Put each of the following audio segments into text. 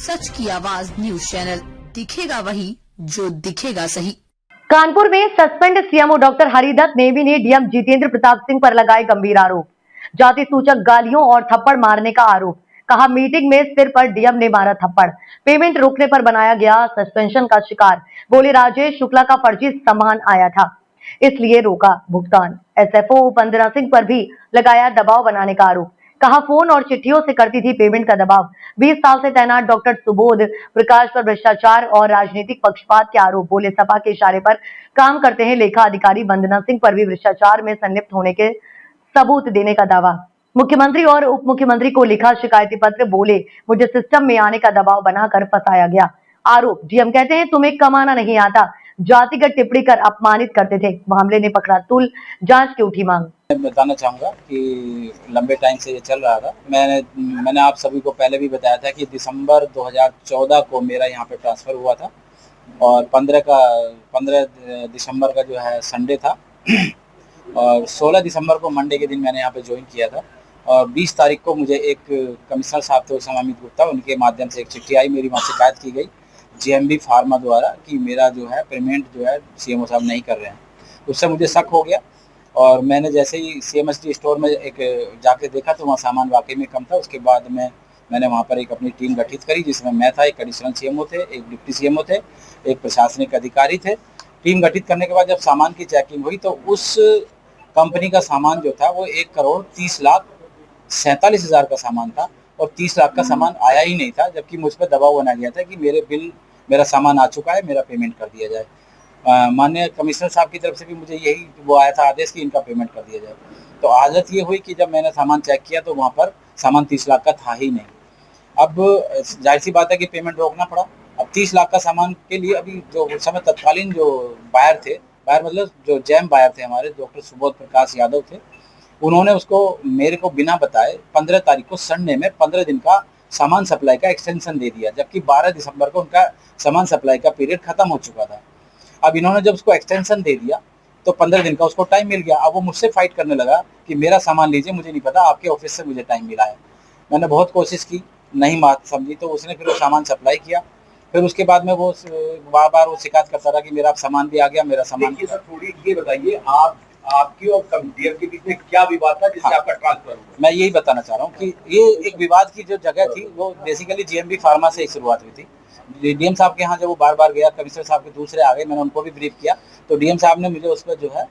सच की आवाज news channel, दिखेगा वही जो दिखेगा सही। कानपुर में suspend CMO doctor Haridatt Nemi ने डीएम जितेंद्र प्रताप सिंह पर लगाए गंभीर आरोप। जाति सूचक गालियों और थप्पड़ मारने का आरोप। कहा मीटिंग में सिर पर डीएम ने मारा थप्पड़। पेमेंट रोकने पर बनाया गया सस्पेंशन का शिकार। बोले राजेश शुक्ला का फर्जी सामान आया था, इसलिए रोका भुगतान। एसएफओ वंदना सिंह पर भी लगाया दबाव बनाने का आरोप। कहा फोन और चिट्ठियों से करती थी पेमेंट का दबाव। 20 साल से तैनात डॉक्टर सुबोध प्रकाश पर भ्रष्टाचार और राजनीतिक पक्षपात के आरोप। बोले सपा के इशारे पर काम करते हैं लेखा अधिकारी। वंदना सिंह पर भी भ्रष्टाचार में संलिप्त होने के सबूत देने का दावा। मुख्यमंत्री और उप मुख्यमंत्री को लिखा शिकायती पत्र। बोले मुझे सिस्टम में आने का दबाव बनाकर फंसाया गया। आरोप डीएम कहते हैं तुम्हें कमाना नहीं आता, जातिगत टिप्पणी कर अपमानित करते थे। मामले ने पकड़ा तूल, जांच की उठी मांग। मैं बताना चाहूँगा कि लंबे टाइम से ये चल रहा था। मैंने आप सभी को पहले भी बताया था कि दिसंबर 2014 को मेरा यहाँ पे ट्रांसफ़र हुआ था और 15 दिसंबर का जो है संडे था और 16 दिसंबर को मंडे के दिन मैंने यहाँ पे ज्वाइन किया था और 20 तारीख को मुझे एक कमिश्नर साहब थे उस समय अमित गुप्ता, उनके माध्यम से एक चिट्ठी आई, मेरी वहाँ शिकायत की गई जीएमबी फार्मा द्वारा कि मेरा जो है पेमेंट जो है सीएमओ साहब नहीं कर रहे हैं। उससे मुझे शक हो गया और मैंने जैसे ही सीएमएसटी स्टोर में एक जाके देखा तो वहाँ सामान वाकई में कम था। उसके बाद मैंने वहाँ पर एक अपनी टीम गठित करी जिसमें मैं था, एक एडिशनल सीएमओ थे, एक डिप्टी सीएमओ थे, एक प्रशासनिक अधिकारी थे। टीम गठित करने के बाद जब सामान की चेकिंग हुई तो उस कंपनी का सामान जो था वो 1,30,47,000 का सामान था और 30 लाख का सामान आया ही नहीं था, जबकि मुझ पर दबाव बनाया गया था कि मेरा सामान आ चुका है, मेरा पेमेंट कर दिया जाए। माननीय कमिश्नर साहब की तरफ से भी मुझे यही वो आया था आदेश कि इनका पेमेंट कर दिया जाए। तो हालत ये हुई कि जब मैंने सामान चेक किया तो वहाँ पर सामान 30 लाख का था ही नहीं। अब जाहिर सी बात है कि पेमेंट रोकना पड़ा। अब 30 लाख का सामान के लिए अभी जो उस समय तत्कालीन जो बायर थे, बायर मतलब जो जैम बायर थे हमारे डॉक्टर सुबोध प्रकाश यादव थे, उन्होंने उसको मेरे को बिना बताए 15 तारीख को संडे में 15 दिन का सामान सप्लाई का एक्सटेंशन दे दिया, जबकि 12 दिसंबर को उनका सामान सप्लाई का पीरियड खत्म हो चुका था। अब इन्होंने जब उसको एक्सटेंशन दे दिया तो 15 दिन का उसको टाइम मिल गया। अब वो मुझसे फाइट करने लगा कि मेरा सामान लीजिए, मुझे नहीं पता, आपके ऑफिस से मुझे टाइम मिला है। मैंने बहुत कोशिश की, नहीं बात समझी, तो उसने फिर वो सामान सप्लाई किया। फिर उसके बाद में वो बार बार वो शिकायत करता रहा कि मेरा सामान भी आ गया, मेरा सामान। देखिए सर, थोड़ी ये बताइए आपकी और डीएम के बीच में क्या विवाद था जिससे आपका ट्रांसफर हुआ? मैं यही बताना चाह रहा हूँ कि ये एक विवाद की जो जगह थी वो बेसिकली जीएमबी फार्मा से ही शुरुआत हुई थी। डीएम साहब के यहाँ जब वो बार बार गया, कमिश्नर साहब के दूसरे आ गए, मैंने उनको भी ब्रीफ किया तो डीएम साहब ने मुझे उस पर जो है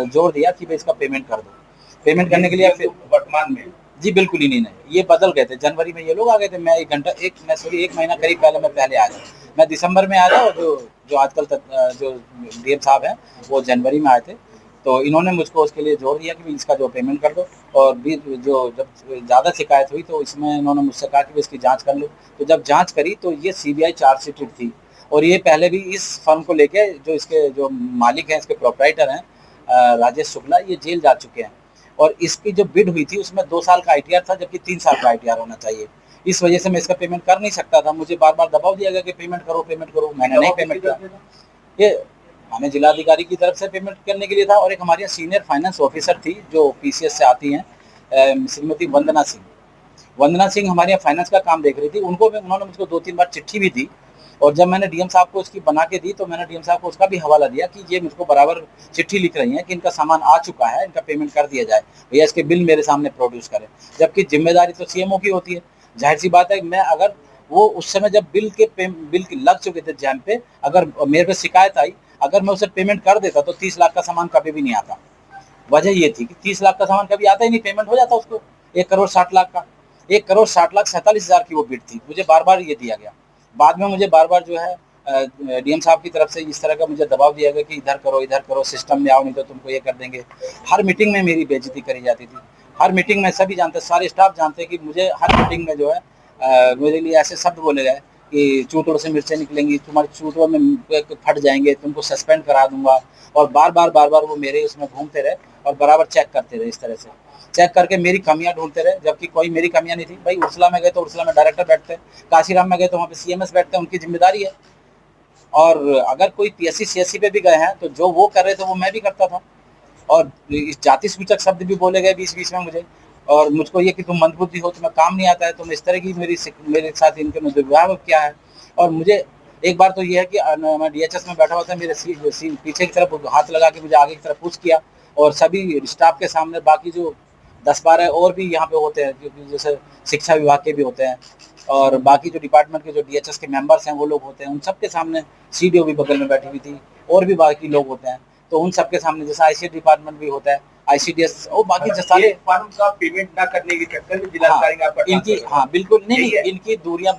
जोर दिया कि भाई इसका पेमेंट कर दो। पेमेंट करने के लिए फिर वर्तमान में जी बिल्कुल ही नहीं, ये बदल गए थे। जनवरी में ये लोग आ गए थे, मैं एक महीना करीब पहले मैं आ गया। मैं दिसंबर में आया और जो आजकल जो डीएम साहब हैं वो जनवरी में आए थे। तो इन्होंने मुझको उसके लिए जोर दिया कि इसका जो पेमेंट कर दो और भी जो जब ज़्यादा शिकायत हुई तो इसमें इन्होंने मुझसे कहा कि इसकी जांच कर लो। तो जब जांच करी तो ये सीबीआई चार्जशीट थी और ये पहले भी इस फर्म को लेके जो इसके जो मालिक हैं, इसके प्रोप्राइटर हैं राजेश शुक्ला, ये जेल जा चुके हैं और इसकी जो बिड हुई थी उसमें 2 साल का आईटीआर था, जबकि 3 साल का आईटीआर होना चाहिए। इस वजह से मैं इसका पेमेंट कर नहीं सकता था। मुझे बार बार दबाव दिया गया कि पेमेंट करो। मैंने नहीं पेमेंट किया। ये हमें जिलाधिकारी की तरफ से पेमेंट करने के लिए था और एक हमारी सीनियर फाइनेंस ऑफिसर थी जो पीसीएस से आती हैं, श्रीमती वंदना सिंह हमारे यहाँ फाइनेंस का काम देख रही थी। उन्होंने मुझको 2-3 बार चिट्ठी भी दी और जब मैंने डीएम साहब को इसकी बना के दी तो मैंने डीएम साहब को उसका भी हवाला दिया कि ये मुझको बराबर चिट्ठी लिख रही हैं कि इनका सामान आ चुका है, इनका पेमेंट कर दिया जाए, भैया इसके बिल मेरे सामने प्रोड्यूस करें। जबकि जिम्मेदारी तो सीएमओ की होती है। जाहिर सी बात है, मैं अगर वो उस समय जब बिल लग चुके थे जैम पे, अगर मेरे पे शिकायत आई, अगर मैं उसे पेमेंट कर देता तो 30 लाख का सामान कभी भी नहीं आता। वजह ये थी कि 30 लाख का सामान कभी आता ही नहीं, पेमेंट हो जाता उसको 1,60,00,000 का। 1,60,47,000 की वो बिड थी, मुझे बार बार ये दिया गया। बाद में मुझे बार बार जो है डीएम साहब की तरफ से इस तरह का मुझे दबाव दिया गया कि इधर करो, सिस्टम में आओ, नहीं तो तुमको ये कर देंगे। हर मीटिंग में मेरी बेइज्जती करी जाती थी। हर मीटिंग में सभी जानते, सारे स्टाफ जानते कि मुझे हर मीटिंग में जो है मेरे लिए ऐसे शब्द बोले गए कि चूतों से मिर्चें निकलेंगी, तुम्हारे चूतों में फट जाएंगे, तुमको सस्पेंड करा दूंगा। और बार बार वो मेरे उसमें घूमते रहे और बराबर चेक करते रहे। इस तरह से चेक करके मेरी कमियां ढूंढते रहे, जबकि कोई मेरी कमियां नहीं थी। भाई उर्सला में गए तो उर्सला में डायरेक्टर बैठते हैं, काशीराम में गए तो वहाँ पे सीएमएस बैठते हैं, उनकी जिम्मेदारी है। और अगर कोई पीएससी सीएससी पे भी गए हैं तो जो वो कर रहे थे वो मैं भी करता था। और इस जाति सूचक शब्द भी बोले गए बीच बीच में मुझे। और मुझको ये कि तुम मंदबुद्धि हो, तुम्हें काम नहीं आता है, तुम इस तरह की मेरे साथ इनके दुर्व्यवहार किया है। और मुझे एक बार तो ये है कि मैं डीएचएस में बैठा हुआ था, मेरे पीछे की तरफ हाथ लगा के मुझे आगे की तरफ पुश किया, और सभी स्टाफ के सामने बाकी जो 10-12 और भी यहाँ पे होते हैं, क्योंकि जैसे शिक्षा विभाग के भी होते हैं और बाकी जो डिपार्टमेंट के जो डीएचएस के मेंबर्स हैं वो लोग होते हैं, उन सबके सामने सीडीओ भी बगल में बैठी हुई थी और भी बाकी लोग होते हैं, तो उन सबके सामने जैसे आईसीडी डिपार्टमेंट भी होता है, आईसीडीएस और बाकी जो सारे फर्म का पेमेंट ना करने के चक्कर में जिलाधिकारी ने आपका इनकी ट्रांसफर हाँ बिल्कुल नहीं, इनकी दूरियां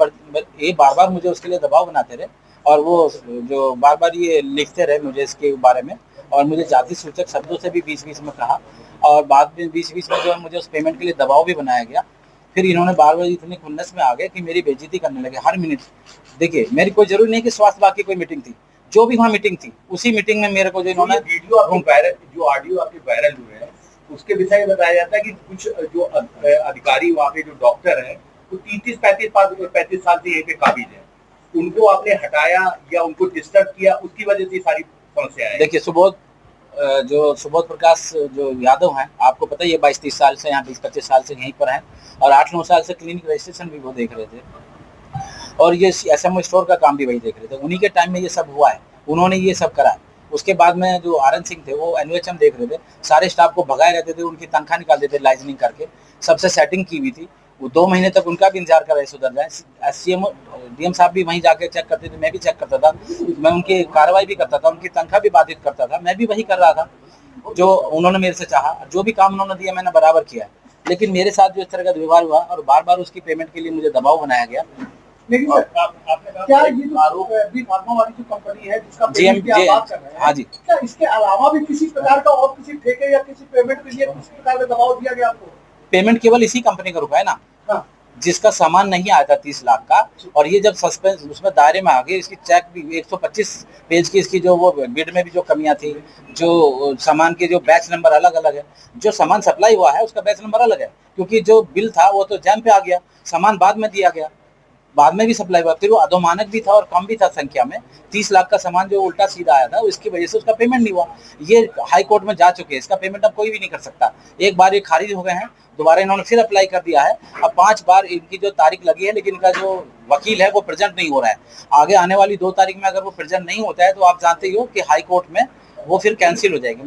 ये बार बार मुझे उसके लिए दबाव बनाते रहे, और वो जो बार बार ये लिखते रहे मुझे इसके बारे में, और मुझे जाति सूचक शब्दों से भी बीच बीच में कहा, और बाद में बीच बीच में जो है मुझे उस पेमेंट के लिए दबाव भी बनाया गया। फिर इन्होंने बार बार इतनी खुन्नस में आ गए कि मेरी बेइज्जती करने लगे हर मिनट। देखिए मेरी कोई जरूरी नहीं कि स्वास्थ्य विभाग की कोई मीटिंग थी, जो भी वहाँ मीटिंग थी उसी मीटिंग में मेरे को जो इन्होंने वीडियो आपकी वायरल, जो ऑडियो आपके वायरल हुए हैं उसके विषय में बताया जाता है कि कुछ जो अधिकारी वहाँ पे जो डॉक्टर हैं वो 35 साल से यहीं पे काबिज है, उनको आपने हटाया या उनको डिस्टर्ब किया, उसकी वजह से सारी समस्या है। देखिए सुबोध प्रकाश जो यादव हैं, आपको पता ही है 22-23 साल से यहाँ 20-25 साल से यहीं पर हैं, और 8-9 साल से क्लिनिक रजिस्ट्रेशन भी वो देख रहे थे, और ये एसएमओ स्टोर का काम भी वही देख रहे थे। उन्हीं के टाइम में ये सब हुआ है, उन्होंने ये सब करा। उसके बाद में जो आरएन सिंह थे वो एनओएचएम देख रहे थे, सारे स्टाफ को भगाए रहते थे, उनकी तनख्वाह निकाल देते लाइजनिंग करके, सबसे सेटिंग की हुई थी। वो 2 महीने तक उनका भी इंतजार कर रहे सुधर जाए। एससीएम डीएम साहब भी वहीं जाके चेक करते थे, मैं भी चेक करता था, मैं उनकी कार्रवाई भी करता था, उनकी तनख्वाह भी बाधित करता था, मैं भी वही कर रहा था जो उन्होंने मेरे से चाहा। जो भी काम उन्होंने दिया मैंने बराबर किया, लेकिन मेरे साथ जो इस तरह का व्यवहार हुआ और बार बार उसकी पेमेंट के लिए मुझे दबाव बनाया गया। लेकिन सर आपने कहा क्या ये जो आरोप है बी फार्मा वाली जो कंपनी है जिसका पेमेंट की आप बात कर रहे हैं, हाँ जी, क्या इसके अलावा भी किसी प्रकार का और किसी ठेके या किसी पेमेंट के लिए किसी प्रकार का दबाव दिया गया आपको? पेमेंट केवल इसी कंपनी का रुका है ना, हाँ। जिसका सामान नहीं आया था 30 लाख का, और ये जब सस्पेंस उसमें दायरे में आ गए, इसकी चेक भी 125 पेज की इसकी जो वो बिड में भी जो कमियां थी, जो सामान के जो बैच नंबर अलग अलग है, जो सामान सप्लाई हुआ है उसका बैच नंबर अलग है, क्योंकि जो बिल था वो तो जैम पे आ गया, सामान बाद में दिया गया, बाद में भी सप्लाई हुआ, फिर वो अधोमानक भी था और कम भी था संख्या में। 30 लाख का सामान जो उल्टा सीधा आया था उसकी वजह से उसका पेमेंट नहीं हुआ। ये हाई कोर्ट में जा चुके हैं, इसका पेमेंट अब कोई भी नहीं कर सकता। एक बार ये खारिज हो गए हैं, दोबारा इन्होंने फिर अप्लाई कर दिया है। अब 5 बार इनकी जो तारीख लगी है, लेकिन इनका जो वकील है वो प्रेजेंट नहीं हो रहा है। आगे आने वाली 2 तारीख में अगर वो प्रेजेंट नहीं होता है तो आप जानते ही हो कि हाई कोर्ट में वो फिर कैंसिल हो जाएगी।